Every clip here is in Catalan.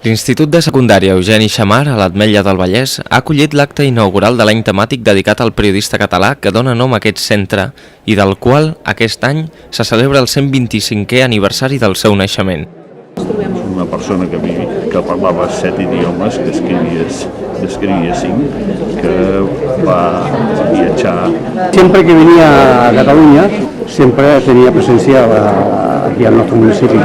L'Institut de Secundària Eugeni Xammar, a l'Ametlla del Vallès, ha acollit l'acte inaugural de l'any temàtic dedicat al periodista català que dona nom a aquest centre i del qual aquest any se celebra el 125è aniversari del seu naixement. Una persona que parlava 7 idiomes, que escrivia 5, que va viatjar. Siempre que venía a Cataluña, siempre tenía presencia aquí al nostre municipi.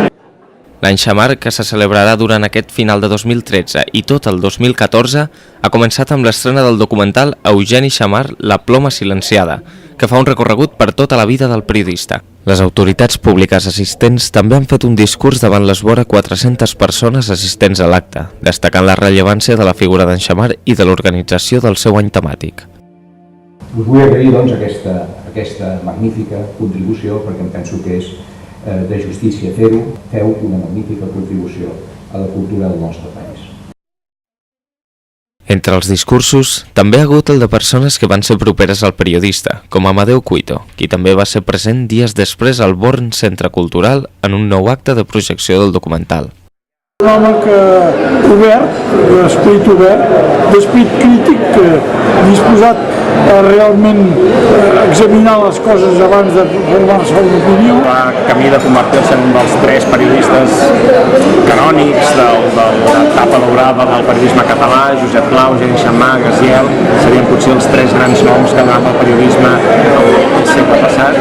L'any Xammar, que se celebrarà durant aquest final de 2013 i tot el 2014, ha començat amb l'estrena del documental Eugeni Xammar, La ploma silenciada, que fa un recorregut per tota la vida del periodista. Les autoritats públiques assistents també han fet un discurs davant les vora 400 persones assistents a l'acte, destacant la rellevància de la figura d'en Xammar i de l'organització del seu any temàtic. Us vull agrair aquesta magnífica contribució, perquè em penso que és de justícia fer-ho. Feu una magnífica contribució a la cultura del nostre país. Entre els discursos, també ha hagut el de persones que van ser properes al periodista, com Amadeu Cuito, qui també va ser present dies després al Born Centre Cultural en un nou acte de projecció del documental. Un home obert, d'esperit crític, disposat a realment examinar les coses abans de formar-se una opinió. Va camí de convertir-se en un dels 3 periodistes canònics de l'etapa daurada del periodisme català: Josep Pla, Eugeni Xammar, Gaziel. Serien potser els 3 grans noms que han donat el periodisme al segle passat.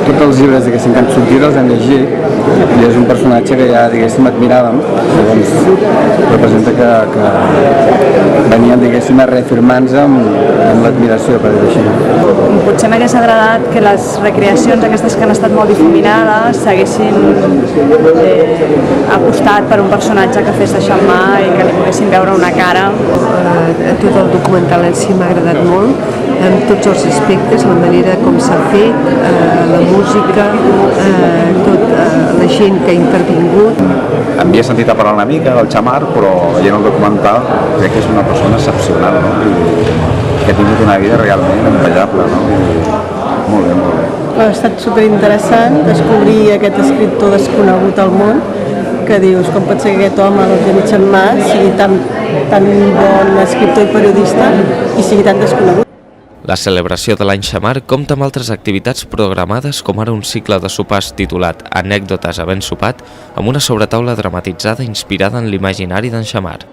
Tots els llibres que han sortit els hem llegit i és un personatge que ja, diguéssim, admiràvem. Llavors, representa que venien, diguéssim, a reafirmar-nos amb l'admiració, per dir-ho així. Potser m'hagués agradat que les recreacions aquestes que han estat molt difuminades s'haguessin apostat per un personatge que fes de Xammar i que li poguessin veure una cara. Tot el documental en si m'ha agradat molt, en tots els aspectes, la manera com s'ha fet, la música, la gent que ha intervingut. Havia sentit a parlar una mica del Xammar, però veient el documental crec que és una persona excepcional, no? I que ha tingut una vida realment impallable, no? Molt bé, molt bé. Ha estat superinteressant descobrir aquest escriptor desconegut al món, que dius, com pot ser que aquest home, l'Eugeni Xammar, sigui tan bon escriptor i periodista i sigui tan desconegut. La celebració de l'any Xammar compta amb altres activitats programades, com ara un cicle de sopars titulat Anècdotes havent sopat, amb una sobretaula dramatitzada inspirada en l'imaginari d'en Xammar.